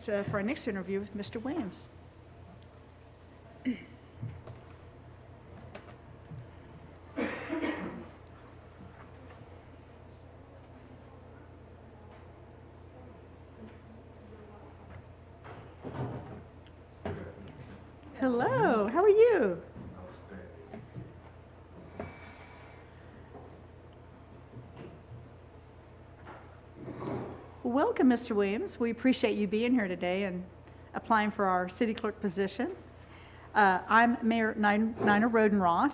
For our next interview with Mr. Williams. Hello, how are you? Welcome, Mr. Williams. We appreciate you being here today and applying for our city clerk position. I'm Mayor Nina Rodenroth.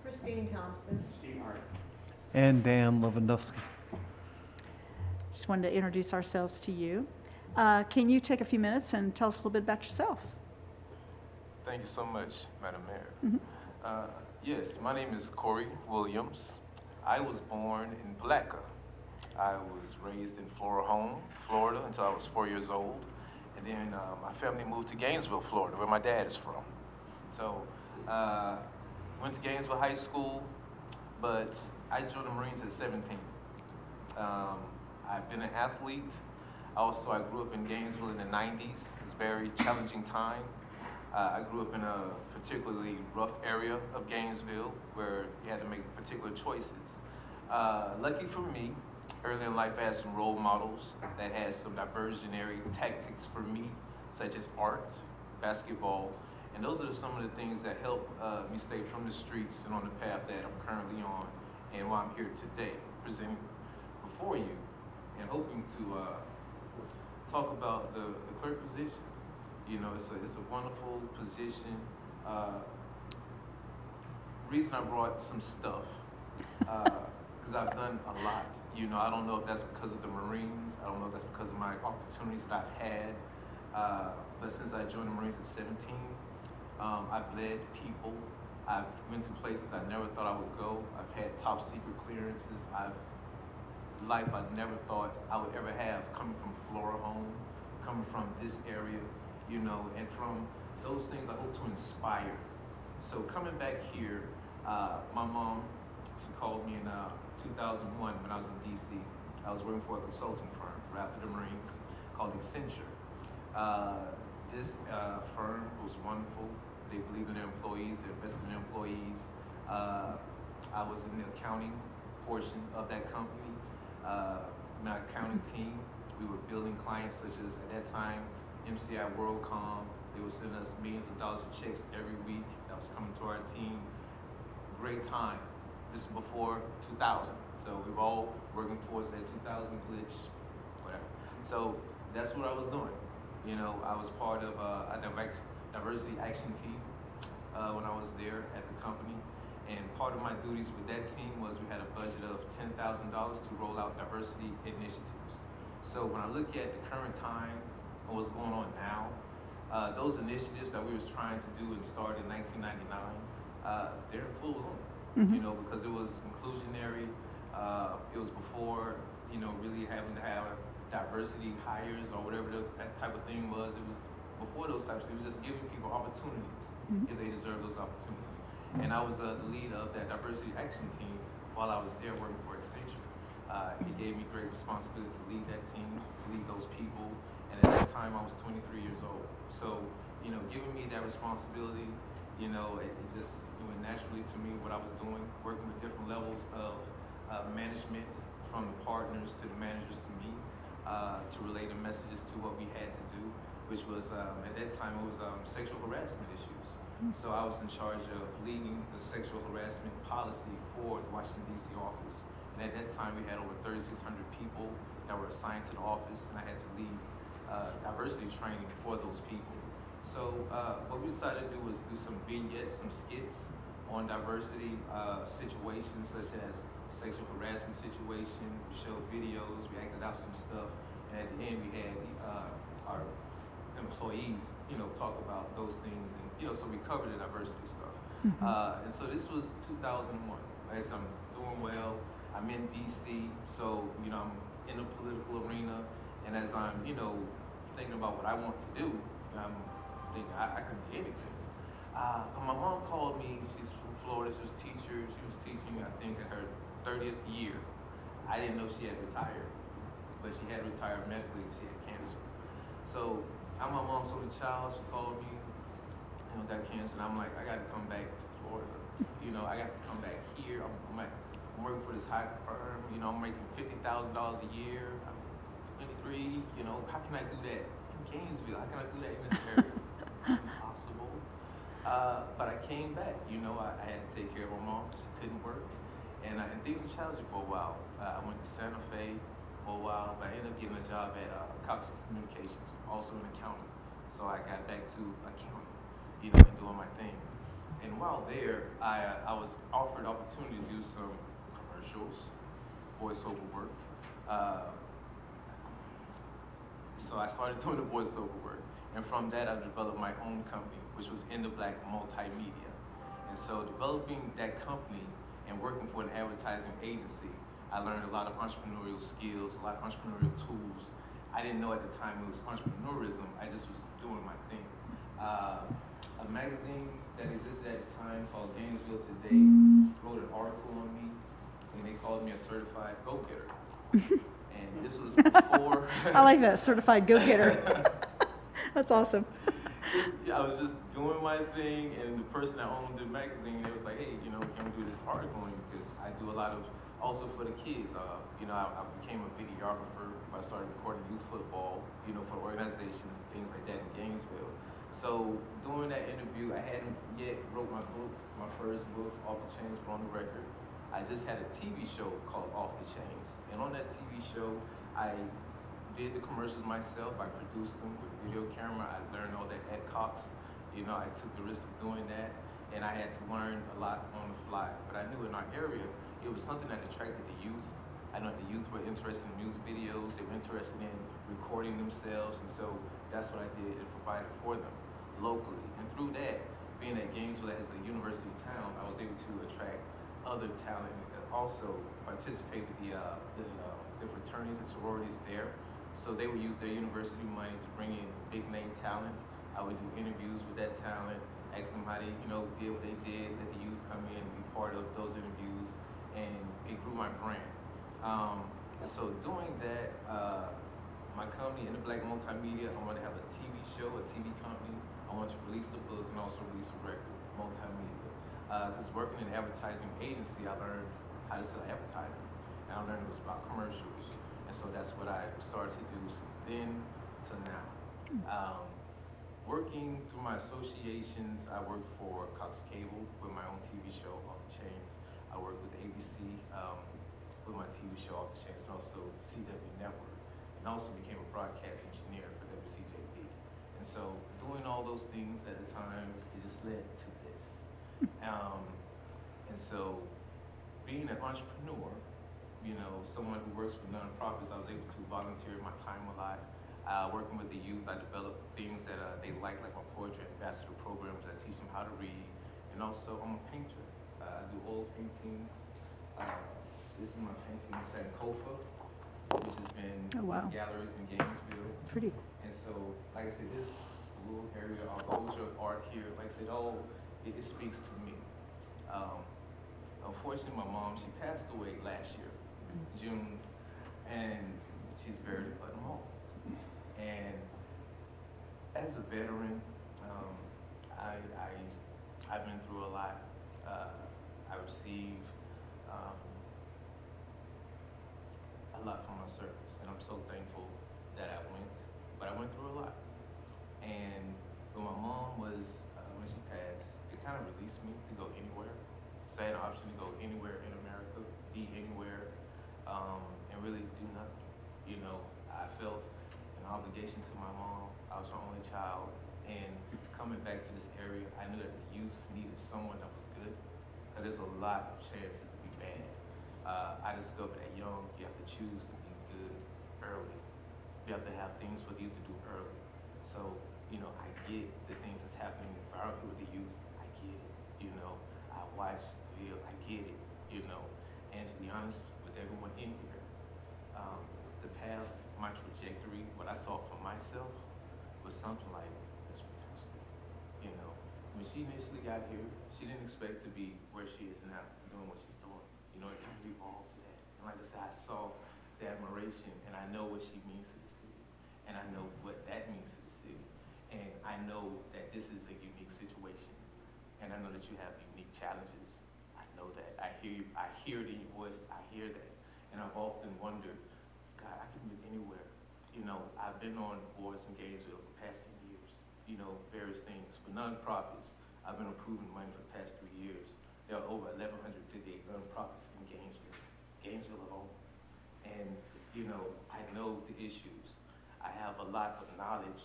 Christine Thompson. And Dan Lewandowski. Just wanted to introduce ourselves to you. Can you take a few minutes and tell us a little bit about yourself? Thank you so much, Madam Mayor. Yes, my name is Corey Williams. I was born in Palatka. I was raised in Flora Home, Florida, until I was 4 years old. And then my family moved to Gainesville, Florida, where my dad is from. So went to Gainesville High School, but I joined the Marines at 17. I've been an athlete. Also, I grew up in Gainesville in the 90s. It was a very challenging time. I grew up in a particularly rough area of Gainesville where you had to make particular choices. Lucky for me, early in life I had some role models that had some diversionary tactics for me, such as art, basketball, and those are some of the things that helped me stay from the streets and on the path that I'm currently on, and why I'm here today, presenting before you and hoping to talk about the clerk position. You know, it's a wonderful position. Reason I brought some stuff, because I've done a lot. You know, I don't know if that's because of the Marines. I don't know if that's because of my opportunities that I've had. But since I joined the Marines at 17, I've led people. I've went to places I never thought I would go. I've had top secret clearances. Life I never thought I would ever have, coming from Flora Home, coming from this area, you know, and from those things I hope to inspire. So coming back here, my mom, she called me in 2001 when I was in DC. I was working for a consulting firm right after the Marines called Accenture. This firm was wonderful. They believed in their employees, they invested in their employees. I was in the accounting portion of that company. My accounting team, we were building clients such as, at that time, MCI WorldCom. They would send us millions of dollars of checks every week that was coming to our team. Great time. This was before 2000. So we were all working towards that 2000 glitch, whatever. So that's what I was doing. You know, I was part of a diversity action team when I was there at the company. And part of my duties with that team was we had a budget of $10,000 to roll out diversity initiatives. So when I look at the current time and what's going on now, those initiatives that we was trying to do and start in 1999, they're in full bloom, you know, because it was inclusionary. It was before, you know, really having to have diversity hires or whatever that type of thing was. It was before those types of things. It was just giving people opportunities if they deserve those opportunities. And I was the lead of that diversity action team while I was there working for Accenture. He gave me great responsibility to lead that team, to lead those people. And at that time, I was 23 years old. So, you know, giving me that responsibility, you know, it just went naturally to me what I was doing, working with different levels of management, from the partners to the managers to me, to relay the messages to what we had to do, which was, at that time, it was sexual harassment issues. So I was in charge of leading the sexual harassment policy for the Washington, D.C. office. And at that time, we had over 3,600 people that were assigned to the office, and I had to lead diversity training for those people. So what we decided to do was do some vignettes, some skits on diversity situations, such as sexual harassment situation. We showed videos, we acted out some stuff, and at the end, we had our employees, you know, talk about those things, and you know, so we covered the diversity stuff. And so this was 2001. As I'm doing well, I'm in DC, so you know, I'm in the political arena, and as I'm, you know, thinking about what I want to do, I'm thinking I could be anything. My mom called me. She's from Florida. She was teacher. She was teaching, I think, in her 30th year. I didn't know she had retired, but she had retired medically. She had cancer. So I'm my mom's only child. She called me, you know, got cancer. And I'm like, I got to come back to Florida. You know, I got to come back here. I'm working for this high firm. You know, I'm making $50,000 a year. I'm 23. You know, how can I do that in Gainesville? How can I do that in this area? It's impossible. But I came back. You know, I had to take care of my mom. She couldn't work. And things were challenging for a while. I went to Santa Fe for a while, but I ended up getting a job at Cox Communications, also in accounting. So I got back to accounting, you know, and doing my thing. And while there, I was offered opportunity to do some commercials, voiceover work. So I started doing the voiceover work. And from that, I developed my own company, which was In the Black Multimedia. And so developing that company and working for an advertising agency, I learned a lot of entrepreneurial skills, a lot of entrepreneurial tools. I didn't know at the time it was entrepreneurism. I just was doing my thing. A magazine that existed at the time called Gainesville Today wrote an article on me, and they called me a certified go-getter. And this was before. I like that, certified go-getter. That's awesome. Yeah, I was just doing my thing, and the person that owned the magazine, they was like, hey, you know, can we do this article on you? Because I do a lot of, also for the kids, you know, I became a videographer. I started recording youth football, you know, for organizations and things like that in Gainesville. So during that interview, I hadn't yet wrote my book, my first book, Off the Chains, but on the record. I just had a TV show called Off the Chains. And on that TV show, I did the commercials myself. I produced them with a video camera. I learned all that at Cox. You know, I took the risk of doing that, and I had to learn a lot on the fly. But I knew in our area, it was something that attracted the youth. I know the youth were interested in music videos. They were interested in recording themselves, and so that's what I did and provided for them locally. And through that, being at Gainesville as a university town, I was able to attract other talent and also participate with the fraternities and sororities there. So they would use their university money to bring in big name talent. I would do interviews with that talent, ask them how they, you know, did what they did, let the youth come in and be part of those interviews, and it grew my brand. And so doing that, my company, In the Black Multimedia, I want to have a TV show, a TV company. I want to release a book and also release a record, multimedia. Because working in an advertising agency, I learned how to sell advertising. And I learned it was about commercials. And so that's what I started to do since then to now. Working through my associations, I worked for Cox Cable with my own TV show, Off the Chains. I worked with ABC with my TV show, Off the Chains, and also CW Network. And also became a broadcast engineer for WCJB. And so doing all those things at the time, it just led to this. And so being an entrepreneur, you know, someone who works for nonprofits, I was able to volunteer my time a lot. Working with the youth, I developed things that they like my poetry ambassador programs. I teach them how to read. And also, I'm a painter. I do oil paintings. This is my painting, Sankofa, which has been in galleries in Gainesville. Pretty. And so, like I said, this little area, our older art here, like I said, it speaks to me. Unfortunately, my mom, she passed away last year, June, and she's buried at Putnam Hall. And as a veteran, I've been through a lot. I received a lot from my service, and I'm so thankful that I went. But I went through a lot. And when my mom was, when she passed, it kind of released me to go anywhere. So I had an option to go anywhere in America, be anywhere, and really do nothing. You know, I felt an obligation to my mom. I was her only child. And coming back to this area, I knew that the youth needed someone that was good. Because there's a lot of chances to be bad. I discovered that young, you have to choose to be good early. You have to have things for you to do early. So, you know, I get the things that's happening violently with the youth. I get it. You know, I watch videos. I get it. You know, and to be honest with everyone in here, the path, my trajectory, what I saw for myself was something like this. You know, when she initially got here, she didn't expect to be where she is now, doing what she's doing. You know, it kind of evolved to that. And like I said, I saw the admiration, and I know what she means to the city, and I know what that means to the city. know that this is a unique situation, and I know that you have unique challenges. I know that. I hear you. I hear it in your voice. I hear that, and I've often wondered, God, I could be anywhere. You know, I've been on boards in Gainesville for the past 10 years. You know, various things for nonprofits. I've been approving money for the past 3 years. There are over 1,158 nonprofits in Gainesville alone. And, you know, I know the issues. I have a lot of knowledge,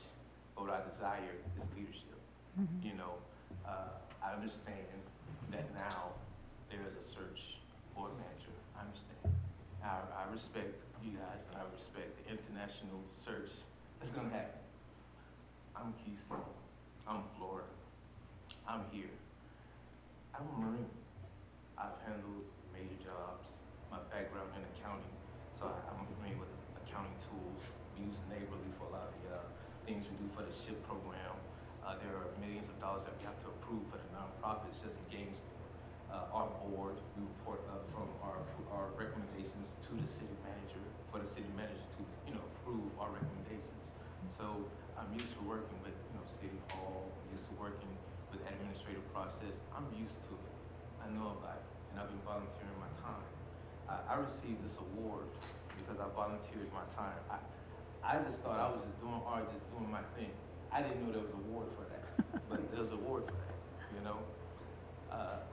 but what I desire is leadership. You know, I understand that now there is a search for a manager. I understand. I respect you guys, and I respect the international search that's gonna happen. I'm Keystone. I'm Florida. I'm here. I'm a Marine. I've handled major jobs. My background in accounting, so I'm familiar with accounting tools. We use Neighborly for a lot of the things we do for the SHIP program. There are millions of dollars that we have to approve for the nonprofits just in Gainesville. Our board, we report from our recommendations to the city manager for the city manager to, you know, approve our recommendations. So I'm used to working with, you know, City Hall, I'm used to working with administrative process. I'm used to it. I know about it, and I've been volunteering my time. I received this award because I volunteered my time. I just thought I was just doing art, just doing my thing. I didn't know there was an award for that, but there's an award for that, you know?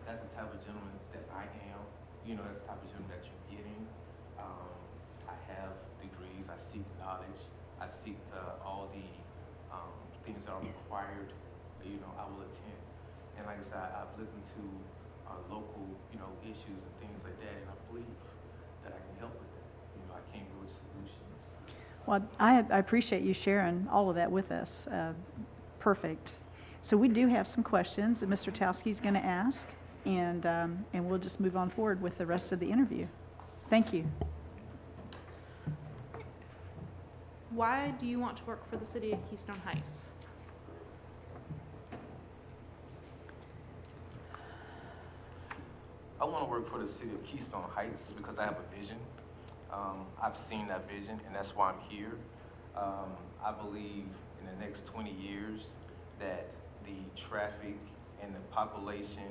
That's the type of gentleman that I am. You know, that's the type of gentleman that you're getting. I have degrees, I seek knowledge, I seek all the things that are required, you know, I will attend. And like I said, I've looked into local, you know, issues and things like that, and I believe that I can help with that. You know, I came here with solutions. Well, I appreciate you sharing all of that with us. Perfect. So we do have some questions that Mr. Towski's going to ask, and we'll just move on forward with the rest of the interview. Thank you. Why do you want to work for the city of Keystone Heights? I want to work for the city of Keystone Heights because I have a vision. I've seen that vision, and that's why I'm here. I believe in the next 20 years that the traffic and the population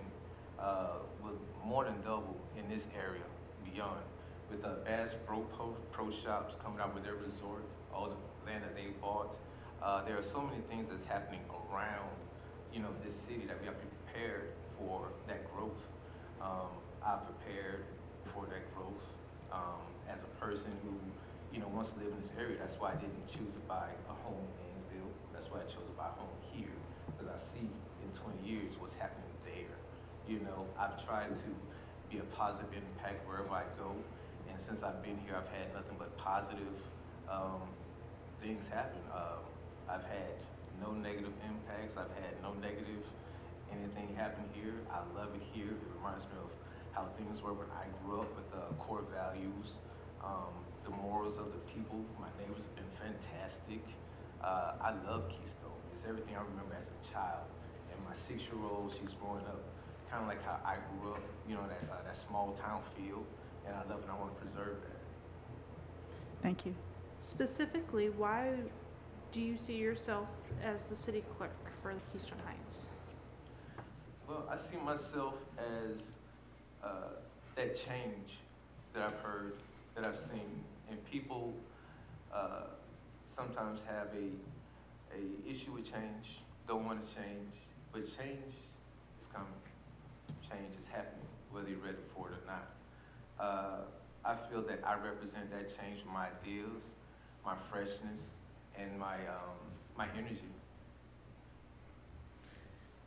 will more than double in this area beyond. With the Bass Pro Shops coming out with their resort, all the land that they bought, there are so many things that's happening around, you know, this city that we have to be prepared for that growth. I've prepared for that growth as a person who, you know, wants to live in this area. That's why I didn't choose to buy a home in Gainesville. That's why I chose to buy a home here, because I see in 20 years what's happening there. You know, I've tried to be a positive impact wherever I go, and since I've been here, I've had nothing but positive things happen. I've had no negative impacts. I've had no negative anything happen here. I love it here. It reminds me of how things were when I grew up with the core values, the morals of the people. My neighbors have been fantastic. I love Keystone. It's everything I remember as a child. And my 6-year-old, she's growing up kind of like how I grew up, you know, that small town feel. And I love it. I want to preserve that. Thank you. Specifically, why do you see yourself as the city clerk for the Keystone Heights? Well, I see myself as that change that I've heard, that I've seen, and people sometimes have a issue with change, don't want to change, but change is coming. Change is happening, whether you're ready for it or not. I feel that I represent that change with my ideas, my freshness, and my energy.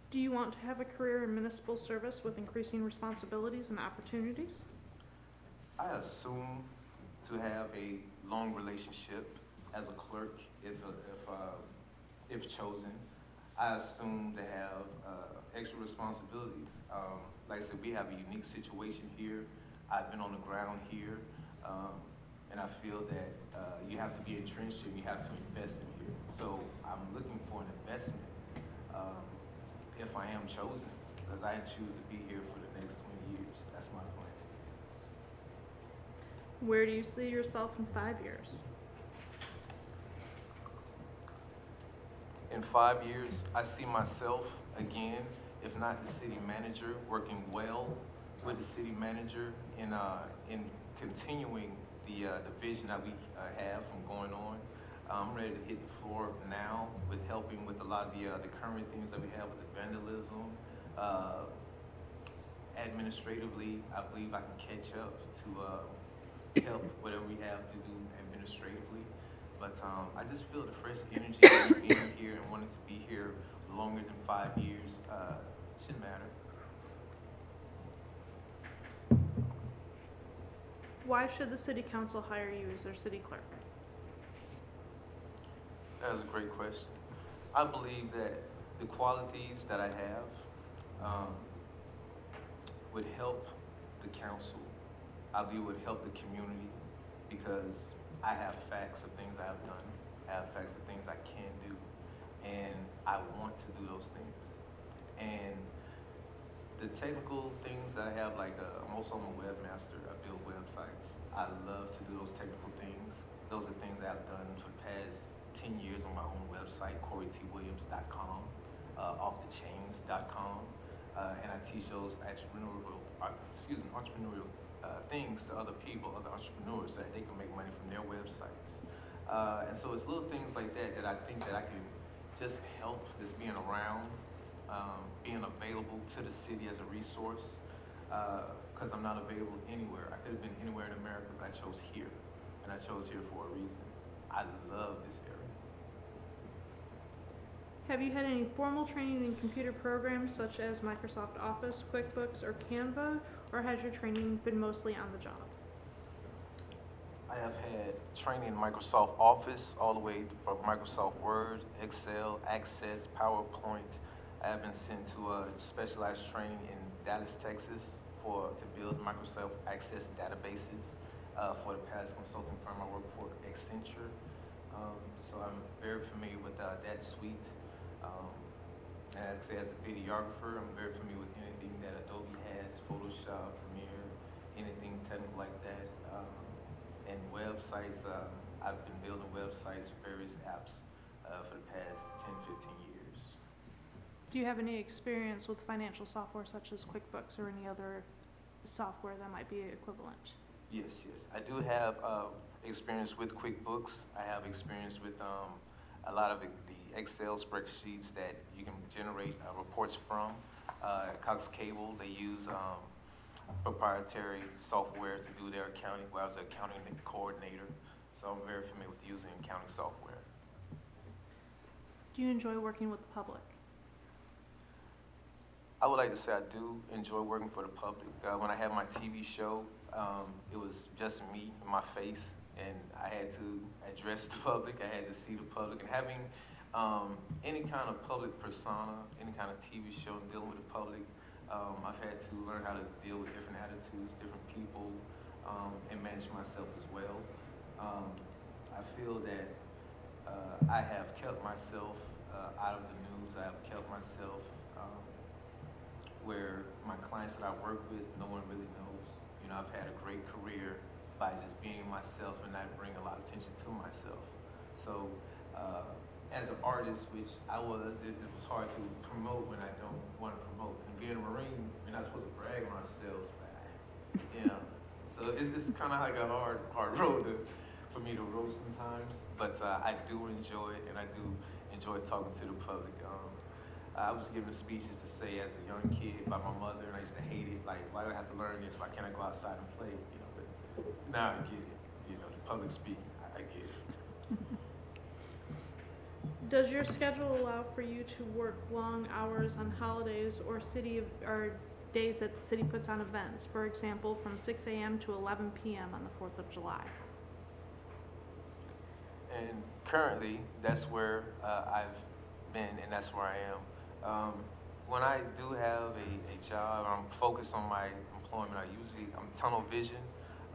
Do you want to have a career in municipal service with increasing responsibilities and opportunities? I assume to have a long relationship as a clerk if chosen. I assume to have extra responsibilities. Like I said, we have a unique situation here. I've been on the ground here, and I feel that you have to be entrenched and you have to invest in here. So I'm looking for an investment if I am chosen, because I choose to be here for the next 20 years. That's my plan. Where do you see yourself in 5 years? In in 5 years, I see myself again, if not the city manager, working well with the city manager in continuing the vision that we have from going on. I'm ready to hit the floor now with helping with a lot of the current things that we have with the vandalism. Administratively, I believe I can catch up to help whatever we have to do administratively. But I just feel the fresh energy of being here and wanting to be here longer than 5 years shouldn't matter. Why should the city council hire you as their city clerk? That is a great question. I believe that the qualities that I have would help the council. I believe it would help the community because I have facts of things I have done. I have facts of things I can do. And I want to do those things. And the technical things that I have, like I'm also a webmaster. I build websites. I love to do those technical things. Those are things that I've done for the past 10 years on my own website, CoreyTWilliams.com, offthechains.com, and I teach those entrepreneurial things to other people, other entrepreneurs, so that they can make money from their websites. And so it's little things like that that I think that I can just help, just being around, being available to the city as a resource, because I'm not available anywhere. I could have been anywhere in America, but I chose here, and I chose here for a reason. I love this area. Have you had any formal training in computer programs such as Microsoft Office, QuickBooks, or Canva, or has your training been mostly on the job? I have had training in Microsoft Office all the way from Microsoft Word, Excel, Access, PowerPoint. I have been sent to specialized training in Dallas, Texas to build Microsoft Access databases for the past consulting firm I work for, Accenture. So I'm very familiar with that suite. And as a videographer, I'm very familiar with anything that Adobe has, Photoshop, Premiere, anything technical like that. And websites, I've been building websites for various apps for the past 10, 15 years. Do you have any experience with financial software such as QuickBooks or any other software that might be equivalent? Yes. I do have experience with QuickBooks. I have experience with a lot of the Excel spreadsheets that you can generate reports from. Cox Cable, they use proprietary software to do their accounting. Well, I was an accounting coordinator, so I'm very familiar with using accounting software. Do you enjoy working with the public? I would like to say I do enjoy working for the public. When I had my TV show, it was just me and my face, and I had to address the public. I had to see the public, and having any kind of public persona, any kind of TV show, and dealing with the public, I've had to learn how to deal with different attitudes, different people, and manage myself as well. I feel that I have kept myself out of the news. I have kept myself where my clients that I work with, no one really knows. You know, I've had a great career by just being myself and not bringing a lot of attention to myself. So as an artist, which I was, it was hard to promote when I don't want to promote. And being a Marine, we're not supposed to brag on ourselves, but, you know. So it's kind of like a hard road for me to road sometimes. But I do enjoy it, and I do enjoy talking to the public. I was giving speeches to say as a young kid by my mother, and I used to hate it. Like, why do I have to learn this? Why can't I go outside and play? You know, but now I get it. You know, the public speaking, I get it. Does your schedule allow for you to work long hours on holidays or days that the city puts on events? For example, from 6 a.m. to 11 p.m. on the 4th of July. And currently, that's where I've been, and that's where I am. When I do have a job, I'm focused on my employment. I'm tunnel vision.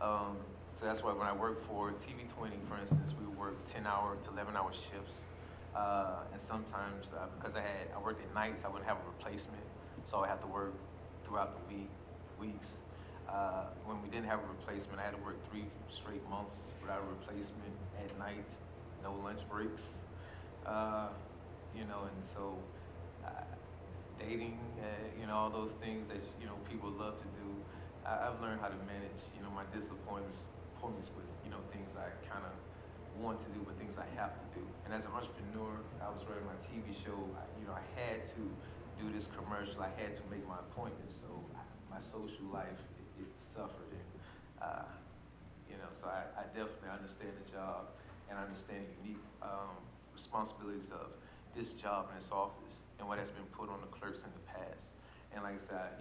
So that's why when I work for TV20, for instance, we work 10-hour to 11-hour shifts. And sometimes, because I worked at nights, I wouldn't have a replacement. So I had to work throughout the weeks. When we didn't have a replacement, I had to work 3 straight months without a replacement at night, no lunch breaks. You know, and so dating, all those things that people love to do. I've learned how to manage, my disappointments with, things I kind of want to do, but things I have to do. And as an entrepreneur, I was running my TV show. I had to do this commercial. I had to make my appointments. So my social life it suffered, and so I definitely understand the job and I understand the unique responsibilities of this job in this office and what has been put on the clerks in the past. And like I said,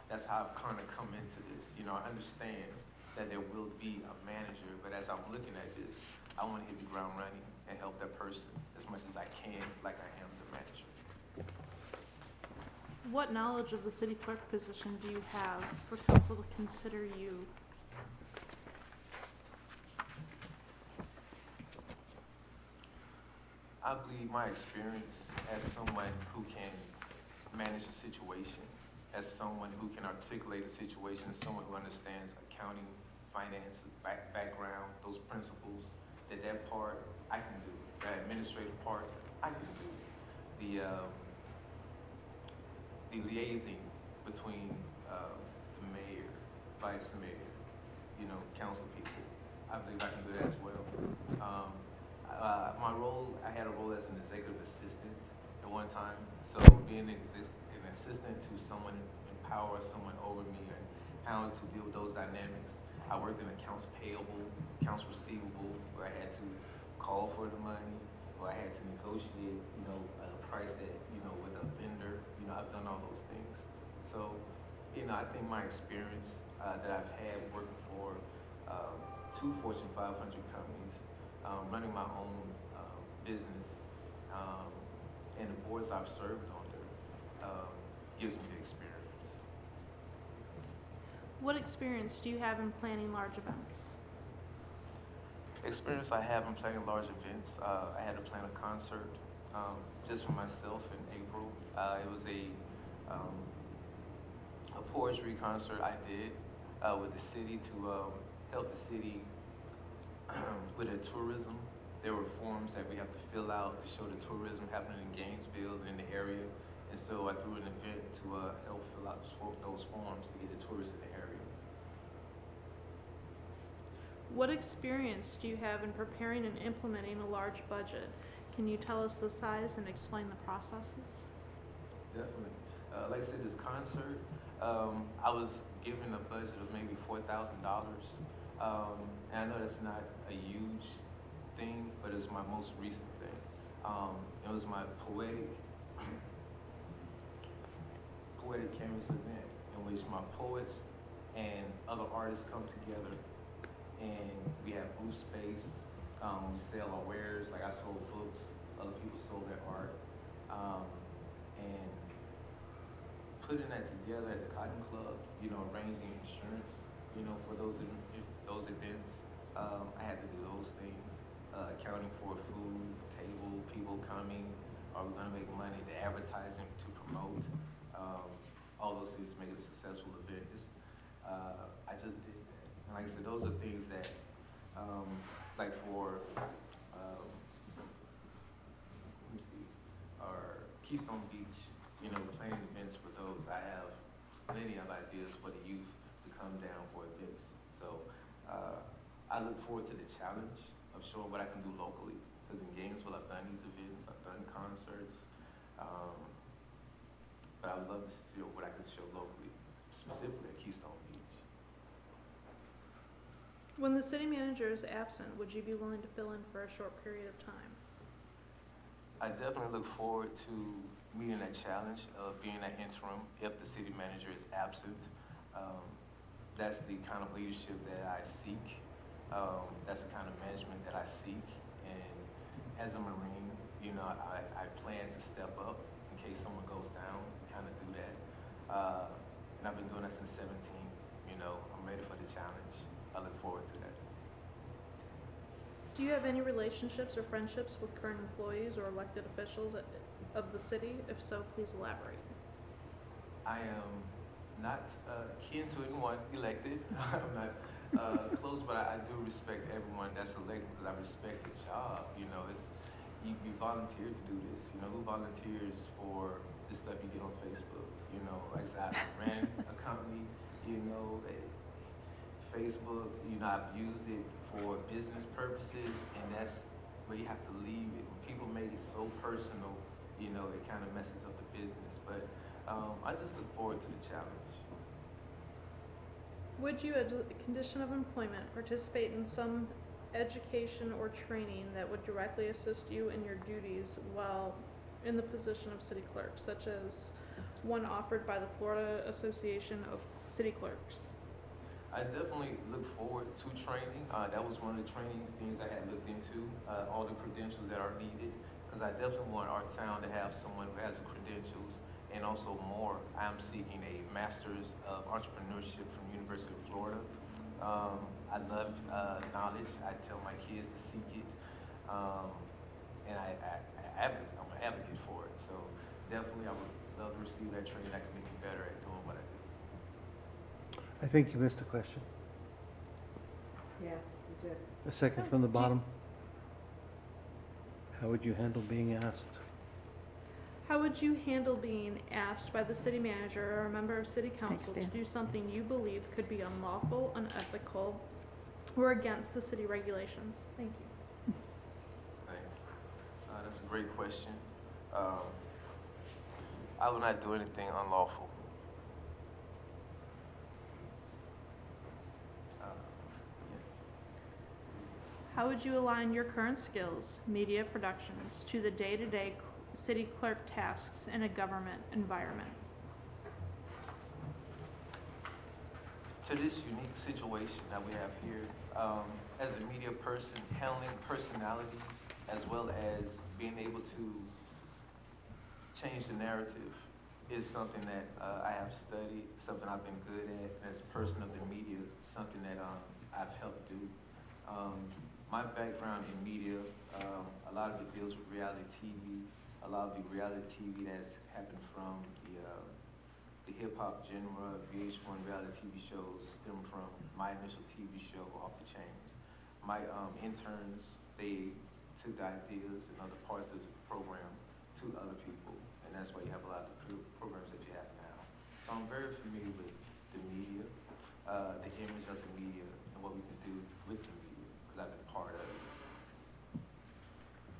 that's how I've kind of come into this. I understand that there will be a manager, but as I'm looking at this, I want to hit the ground running and help that person as much as I can, like I am the manager. What knowledge of the city clerk position do you have for council to consider you? I believe my experience as someone who can manage a situation, as someone who can articulate a situation, as someone who understands accounting, finance, background, those principles, that part I can do. That administrative part I can do. The liaising between the mayor, vice mayor, council people, I believe I can do that as well. My role, I had a role as an executive assistant at one time. So being an assistant to someone in power, someone over me, and how to deal with those dynamics. I worked in accounts payable, accounts receivable, where I had to call for the money, or I had to negotiate, a price that, with a vendor. I've done all those things. So, I think my experience that I've had working for 2 Fortune 500 companies, running my own business, and the boards I've served under gives me the experience. What experience do you have in planning large events? Experience I have in planning large events. I had to plan a concert just for myself in April. It was a poetry concert I did with the city to help the city with the tourism. There were forms that we have to fill out to show the tourism happening in Gainesville and in the area. And so I threw an event to help fill out those forms to get the tourists in the area. What experience do you have in preparing and implementing a large budget? Can you tell us the size and explain the processes? Definitely. Like I said, this concert, I was given a budget of maybe $4,000. And I know that's not a huge thing, but it's my most recent thing. It was my poetic canvas event in which my poets and other artists come together, and we have booth space. We sell our wares, like I sold books, other people sold their art, and putting that together at the Cotton Club, arranging insurance, for those events. I had to do those things, accounting for food, table, people coming, are we gonna make money, the advertising to promote, all those things to make it a successful event. I just did that. And like I said, those are things that, like for, let me see, our Keystone Beach, planning events for those. I have plenty of ideas for the youth to come down for events. So I look forward to the challenge of showing what I can do locally. Because in Gainesville, I've done these events, I've done concerts, but I would love to see what I can show locally, specifically at Keystone Beach. When the city manager is absent, would you be willing to fill in for a short period of time? I definitely look forward to meeting that challenge of being that interim if the city manager is absent. That's the kind of leadership that I seek. That's the kind of management that I seek. And as a Marine, I plan to step up in case someone goes down, kind of do that. And I've been doing that since 17. I'm ready for the challenge. I look forward to that. Do you have any relationships or friendships with current employees or elected officials of the city? If so, please elaborate. I am not kin to anyone elected. I'm not close, but I do respect everyone that's elected because I respect the job. you volunteered to do this. You know, who volunteers for the stuff you get on Facebook? You know, like I said, I ran a company, you know, Facebook, you know, I've used it for business purposes, and that's where you have to leave it. When people make it so personal, you know, it kind of messes up the business. But I just look forward to the challenge. Would you, as a condition of employment, participate in some education or training that would directly assist you in your duties while in the position of city clerk, such as one offered by the Florida Association of City Clerks? I definitely look forward to training. That was one of the things I had looked into, all the credentials that are needed, because I definitely want our town to have someone who has the credentials. And also more, I'm seeking a master's of entrepreneurship from University of Florida. I love knowledge. I tell my kids to seek it, and I'm an advocate for it. So definitely, I would love to receive that training. That can make me better at doing what I do. I think you missed a question. Yeah, you did. A second from the bottom. How would you handle being asked? How would you handle being asked by the city manager or a member of city council to Dan. do something you believe could be unlawful, unethical, or against the city regulations? Thank you. Thanks. That's a great question. I will not do anything unlawful. How would you align your current skills, media productions, to the day-to-day city clerk tasks in a government environment? To this unique situation that we have here, as a media person, handling personalities as well as being able to change the narrative is something that I have studied, something I've been good at. As a person of the media, something that I've helped do. My background in media, a lot of it deals with reality TV. A lot of the reality TV that's happened from the hip-hop genre, VH1 reality TV shows stem from my initial TV show, Off the Chains. My interns, they took the ideas and other parts of the program to other people, and that's why you have a lot of the programs that you have now. So I'm very familiar with the media, the image of the media, and what we can do with the media, because I've been part of it.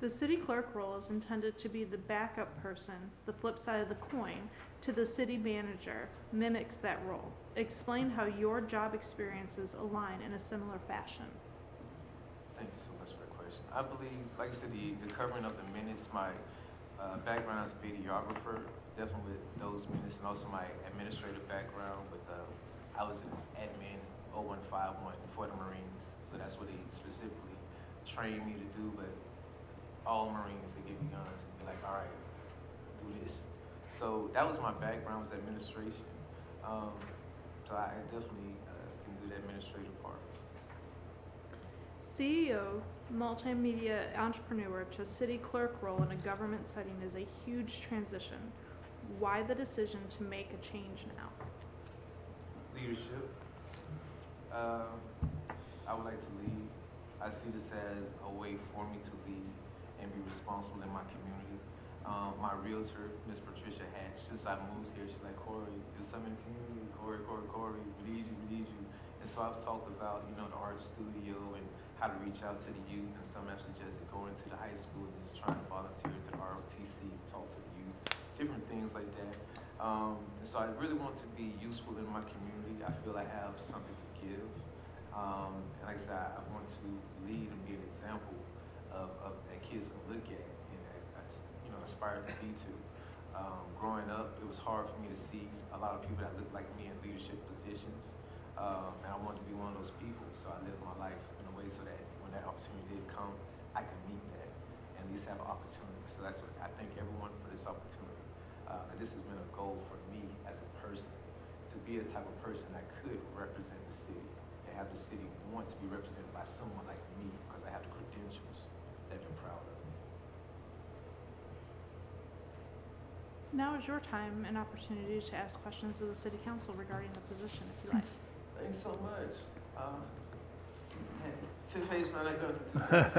The city clerk role is intended to be the backup person, the flip side of the coin, to the city manager, mimics that role. Explain how your job experiences align in a similar fashion. Thank you so much for the question. I believe, like I said, the covering of the minutes, my background as a videographer, definitely with those minutes, and also my administrative background with, I was an admin 0151 for the Marines, so that's what they specifically trained me to do, but all Marines, they give you guns and be like, all right, do this. So that was my background, was administration. So I definitely can do the administrative part. CEO, multimedia entrepreneur to city clerk role in a government setting is a huge transition. Why the decision to make a change now? Leadership. I would like to lead. I see this as a way for me to lead and be responsible in my community. My realtor, Miss Patricia Hatch, since I moved here, she's like, Corey, there's something in the community. Corey, we need you. And so I've talked about, you know, the art studio and how to reach out to the youth, and some have suggested going to the high school and just trying to volunteer to the ROTC to talk to the youth, different things like that. And so I really want to be useful in my community. I feel I have something to give. And like I said, I want to lead and be an example of that kids can look at and you know, aspire to be to. Growing up, it was hard for me to see a lot of people that looked like me in leadership positions. And I wanted to be one of those people, so I lived my life in a way so that when that opportunity did come, I could meet that and at least have an opportunity. So that's what I thank everyone for this opportunity. This has been a goal for me as a person, to be a type of person that could represent the city and have the city want to be represented by someone like me, because I have the credentials that they're proud of. Now is your time and opportunity to ask questions of the city council regarding the position, if you like. Thanks so much. Toothpaste, when I go to toothpaste.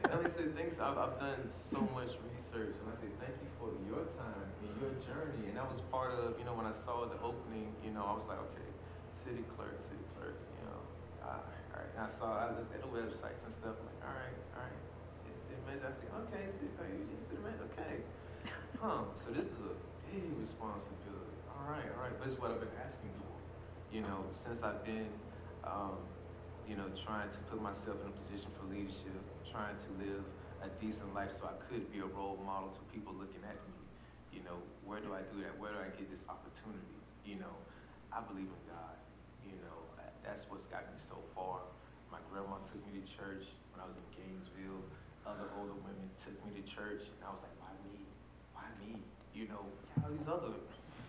And I say, thanks, I've done so much research, and I say, thank you for your time and your journey. And that was part of, when I saw the opening, I was like, okay, city clerk, you know. All right. And I looked at the websites and stuff, like, all right. City manager, I said, okay, city manager, okay. So this is a big responsibility. All right. But this is what I've been asking for, since I've been, trying to put myself in a position for leadership, trying to live a decent life so I could be a role model to people looking at me. Where do I do that? Where do I get this opportunity? I believe in God. That's what's got me so far. My grandma took me to church when I was in Gainesville. Other older women took me to church, and I was like, why me? Why me? All these other,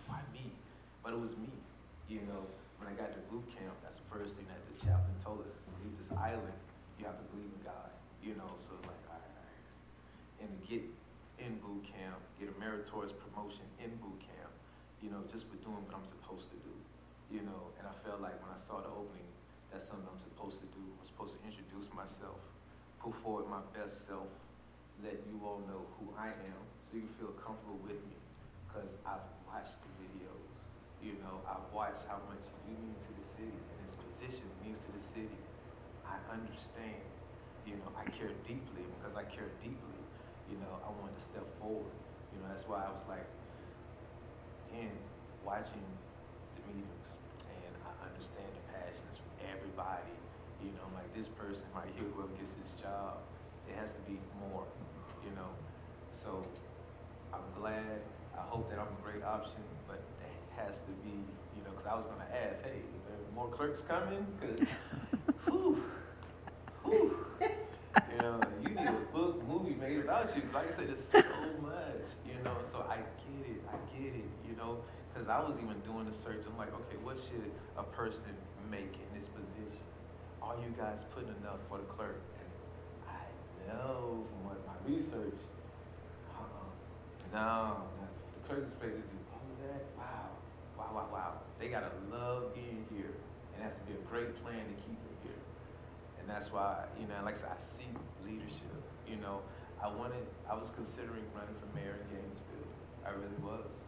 why me? But it was me. When I got to boot camp, that's the first thing that the chaplain told us. To leave this island, you have to believe in God. So it's like, all right. And to get in boot camp, get a meritorious promotion in boot camp, just for doing what I'm supposed to do. And I felt like when I saw the opening, that's something I'm supposed to do. I'm supposed to introduce myself, put forward my best self, let you all know who I am, so you feel comfortable with me, because I've watched the videos. I've watched how much you mean to the city and its position means to the city. I understand. I care deeply, and because I care deeply, I wanted to step forward. That's why I was like, again, watching the meetings, and I understand the passions from everybody. Like this person right here, whoever gets this job, it has to be more, So I'm glad. I hope that I'm a great option, but there has to be, because I was going to ask, hey, is there more clerks coming? Because, whew. You need a book, movie made about you. Because like I said, there's so much, So I get it, Because I was even doing the search. I'm like, okay, what should a person make in this position? Are you guys putting enough for the clerk? And I know from what my research, no, the clerk is paid to do all of that. Wow. They gotta love being here, and it has to be a great plan to keep them here. And that's why, like I said, I see leadership. I was considering running for mayor in Gainesville. I really was.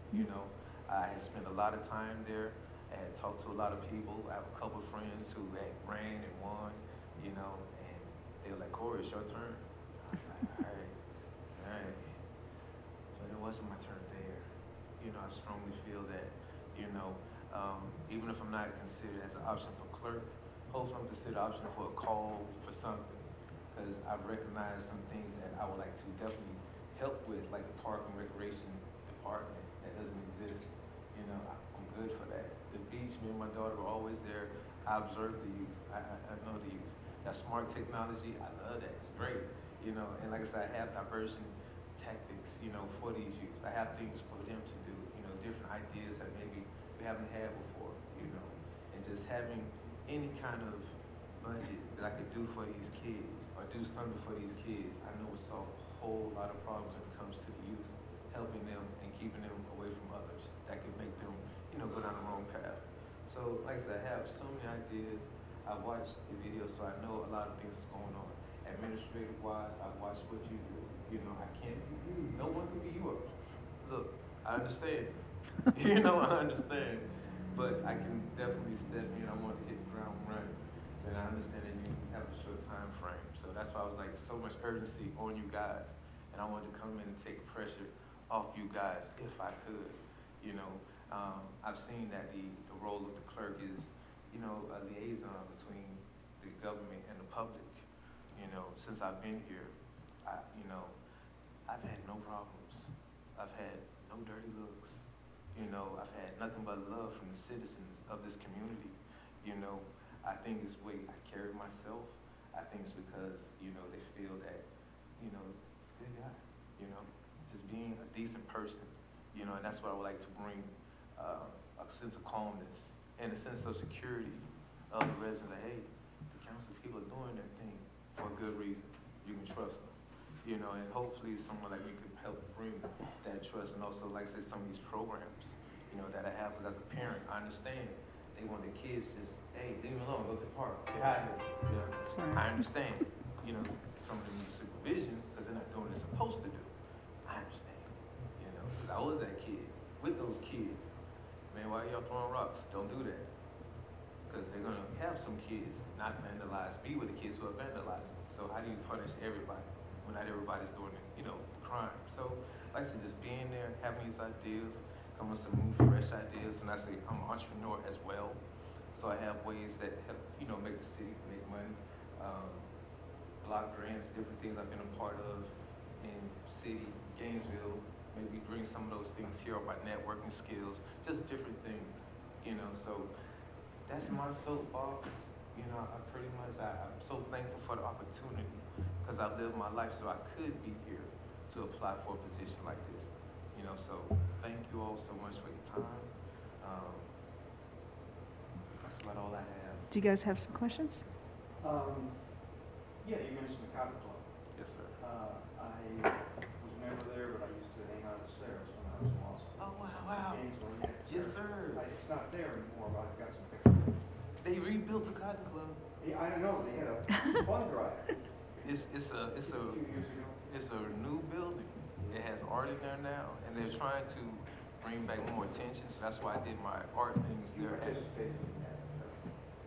I had spent a lot of time there. I had talked to a lot of people. I have a couple of friends who had ran and won, and they were like, Corey, it's your turn. I was like, all right. But it wasn't my turn there. I strongly feel that, even if I'm not considered as an option for clerk, hopefully I'm considered an option for a call for something. Because I've recognized some things that I would like to definitely help with, like the park and recreation department that doesn't exist. I'm good for that. The beach, me and my daughter were always there. I observe the youth. I know the youth. That smart technology, I love that. It's great. And like I said, I have diversion tactics, for these youth. I have things for them to do, different ideas that maybe we haven't had before, and just having any kind of budget that I could do for these kids or do something for these kids, I know would solve a whole lot of problems when it comes to the youth, helping them and keeping them away from others that could make them, go down the wrong path. So, like I said, I have so many ideas. I watched the video, so I know a lot of things going on. Administrative-wise, I watched what you do. I can't be you. No one can be yours. Look, I understand. I understand. But I can definitely step in. I want to hit the ground running. And I understand that you have a short time frame. So that's why I was like, so much urgency on you guys. And I wanted to come in and take pressure off you guys if I could. I've seen that the role of the clerk is, a liaison between the government and the public. Since I've been here, I've had no problems. I've had no dirty looks. I've had nothing but love from the citizens of this community. I think it's the way I carry myself. I think it's because, they feel that, it's a good guy, just being a decent person, and that's what I would like to bring, a sense of calmness and a sense of security of the residents. That, hey, the council people are doing their thing for a good reason. You can trust them, and hopefully someone like you can help bring that trust. And also, like I said, some of these programs, that I have, because as a parent, I understand they want their kids just, hey, leave me alone, go to the park, get out of here. You know? Sorry. I understand, you know, some of them need supervision because they're not doing what they're supposed to do. I understand, you know, because I was that kid with those kids. Man, why y'all throwing rocks? Don't do that. Because they're going to have some kids not vandalize, be with the kids who are vandalizing. So how do you punish everybody when not everybody's doing, you know, the crime? So, like I said, just being there, having these ideas, coming with some new, fresh ideas. And I say I'm an entrepreneur as well. So I have ways that help, you know, make the city make money. Block grants, different things I've been a part of in city, Gainesville. Maybe bring some of those things here about networking skills, just different things, you know. So that's my soapbox. You know, I'm so thankful for the opportunity because I lived my life so I could be here to apply for a position like this. You know, so thank you all so much for your time. That's about all I have. Do you guys have some questions? Yeah, you mentioned the Cotton Club. Yes, sir. I was a member there, but I used to hang out at Sarah's when I was in law school. Oh, wow. Gainesville, yeah. Yes, sir. It's not there anymore, but I've got some pictures. They rebuilt the Cotton Club. Yeah, I don't know, they had a fun drive It's a few years ago. a new building. It has art in there now, and they're trying to bring back more attention. So that's why I did my art things You there. participated in that.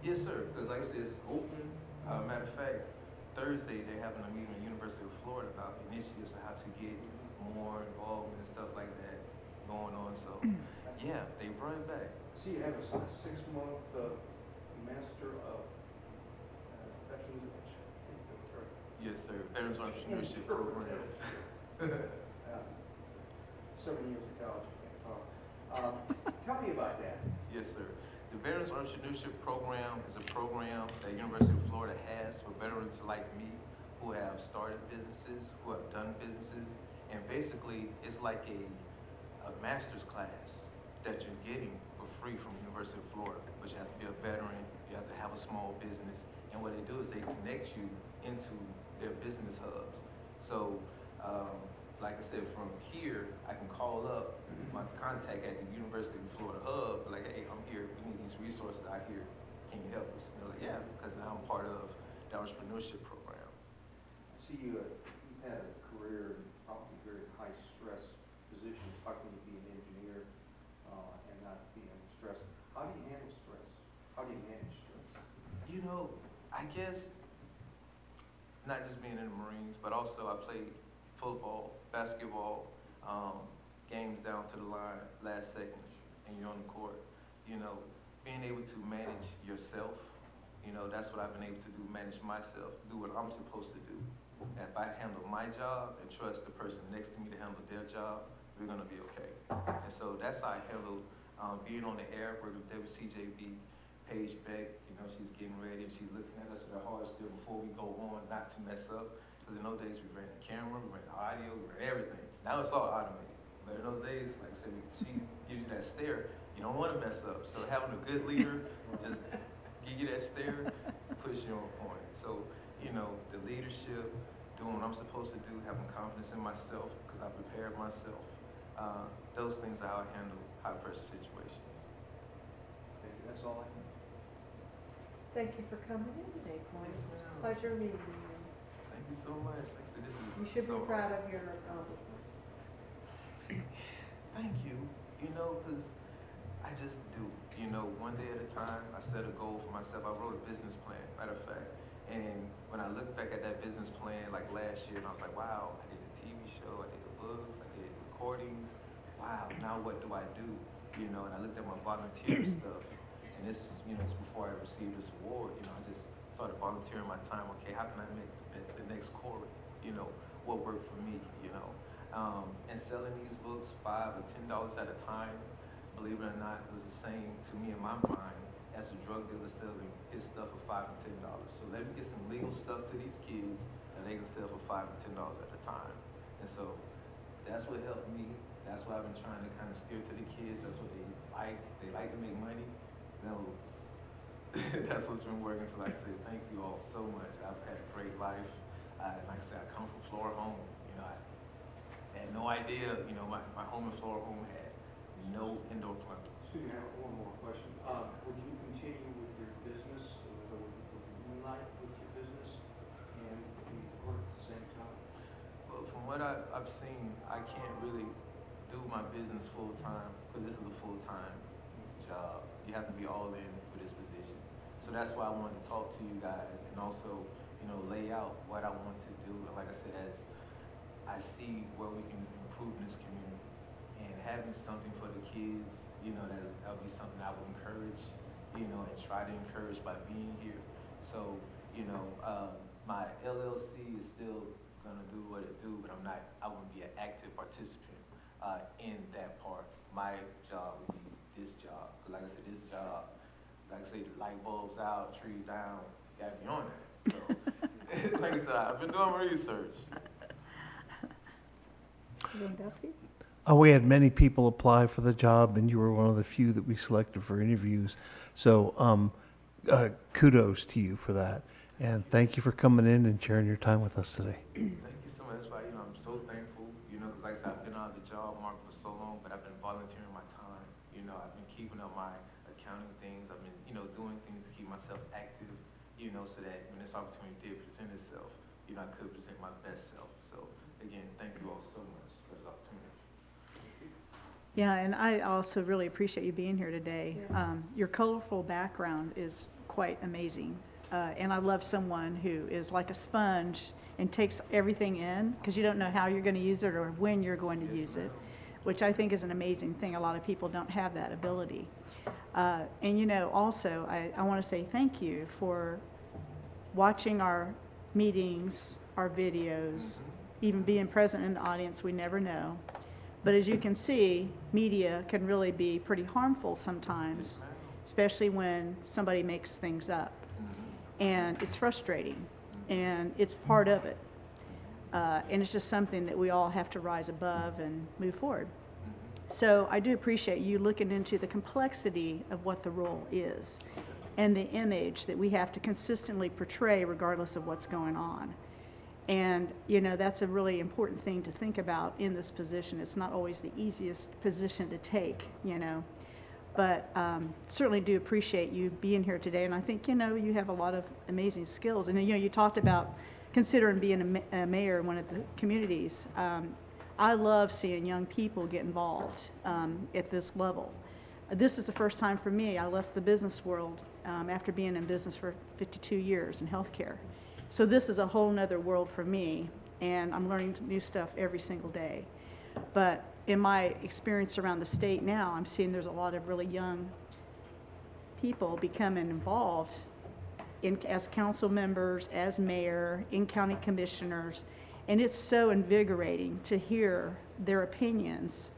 Yes, sir. Because like I said, it's open. Matter of fact, Thursday they're having a meeting at the University of Florida about initiatives of how to get more involvement and stuff like that going on. So yeah, they brought it back. So you have a 6-month Master of Veterans Education. Yes, sir. Veterans Entrepreneurship Program. 7 years of college, I can't talk. Tell me about that. Yes, sir. The Veterans Entrepreneurship Program is a program that University of Florida has for veterans like me who have started businesses, who have done businesses, and basically it's like a master's class that you're getting for free from University of Florida. But you have to be a veteran, you have to have a small business, and what they do is they connect you into their business hubs. So, like I said, from here, I can call up my contact at the University of Florida hub, like, hey, I'm here, we need these resources out here, can you help us? And they're like, yeah, because now I'm part of the entrepreneurship program. I see you've had a career in probably very high-stress positions. How can you be an engineer and not be under stress? How do you handle stress? How do you manage stress? You know, I guess not just being in the Marines, but also I played football, basketball, games down to the line, last seconds, and you're on the court. You know, being able to manage yourself, you know, that's what I've been able to do, manage myself, do what I'm supposed to do. And if I handle my job and trust the person next to me to handle their job, we're gonna be okay. And so that's how I handle being on the air, working with WCJB, Paige Beck, you know, she's getting ready and she's looking at us with her heart still before we go on, not to mess up. Because in those days we ran the camera, we ran the audio, we ran everything. Now it's all automated. But in those days, like I said, she gives you that stare. You don't want to mess up. So having a good leader just give you that stare, push you on point. So, you know, the leadership, doing what I'm supposed to do, having confidence in myself because I prepared myself. Those things are how I handle high pressure situations. Thank you. That's all I have. Thank you for coming in today, Corey. Yes, It was a ma'am. pleasure meeting you. Thank you so much. Like I said, this is You should so be proud awesome. of your accomplishments. Thank you. You know, because I just do. You know, one day at a time, I set a goal for myself. I wrote a business plan, matter of fact. And when I look back at that business plan, like last year, and I was like, wow, I did a TV show, I did the books, I did recordings. Wow, now what do I do? You know, and I looked at my volunteer stuff. And this, you know, it's before I received this award. You know, I just started volunteering my time. Okay, how can I make the next Corey? You know, what worked for me? You know, and selling these books $5 or $10 at a time. Believe it or not, it was the same to me in my mind as a drug dealer selling his stuff for $5 and $10. So let me get some legal stuff to these kids that they can sell for $5 and $10 at a time. And so that's what helped me. That's what I've been trying to kind of steer to the kids. That's what they like. They like to make money. You know, that's what's been working. So like I said, thank you all so much. I've had a great life. Like I said, I come from Florida home. You know, I had no idea, you know, my home in Florida home had no indoor plumbing. Excuse me, I have one more question. Would you continue with your business, would you moonlight with your business and be clerk at the same time? Well, from what I've seen, I can't really do my business full-time, because this is a full-time job. You have to be all in for this position. So that's why I wanted to talk to you guys and also, lay out what I want to do. And like I said, as I see where we can improve in this community and having something for the kids, that'll be something I would encourage, and try to encourage by being here. So, my LLC is still gonna do what it do, but I wouldn't be an active participant in that part. My job would be this job. 'Cause like I said, this job, like I say, the light bulbs out, trees down, gotta be on that. So, like I said, I've been doing my research. Lewandowski? We had many people apply for the job, and you were one of the few that we selected for interviews. So kudos to you for that. And thank you for coming in and sharing your time with us today. Thank you so much. That's why, I'm so thankful, because like I said, I've been out of the job market for so long, but I've been volunteering my time. I've been keeping up my accounting things. I've been, doing things to keep myself active, so that when this opportunity did present itself, I could present my best self. So again, thank you all so much for this opportunity. Yeah, and I also really appreciate you being here today. Your colorful background is quite amazing. And I love someone who is like a sponge and takes everything in, because you don't know how you're going to use it or when you're going to use it, which I think is an amazing thing. A lot of people don't have that ability. And also, I want to say thank you for watching our meetings, our videos, even being present in the audience. We never know. But as you can see, media can really be pretty harmful sometimes, especially when somebody makes things up. And it's frustrating, and it's part of it. And it's just something that we all have to rise above and move forward. So I do appreciate you looking into the complexity of what the role is and the image that we have to consistently portray regardless of what's going on. And, that's a really important thing to think about in this position. It's not always the easiest position to take, But certainly do appreciate you being here today. And I think, you have a lot of amazing skills. And, you talked about considering being a mayor in one of the communities. I love seeing young people get involved at this level. This is the first time for me. I left the business world after being in business for 52 years in healthcare. So this is a whole nother world for me, and I'm learning new stuff every single day. But in my experience around the state now, I'm seeing there's a lot of really young people becoming involved as council members, as mayor, in county commissioners, and it's so invigorating to hear their opinions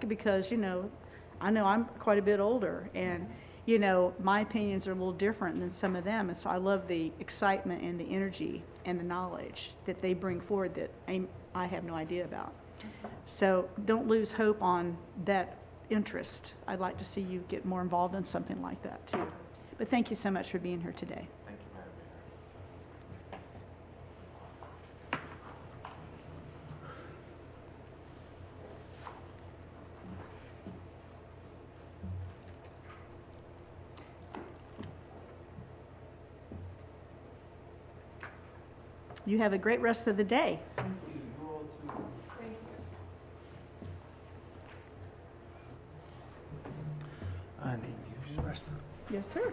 because, I know I'm quite a bit older, and, my opinions are a little different than some of them, and so I love the excitement and the energy and the knowledge that they bring forward that I have no idea about. So don't lose hope on that interest. I'd like to see you get more involved in something like that too. But thank you so much for being here today. Thank you, Madam Mayor. You have a great rest of the day. Thank you. You all too. Thank you. I need to use the restroom. Yes, sir.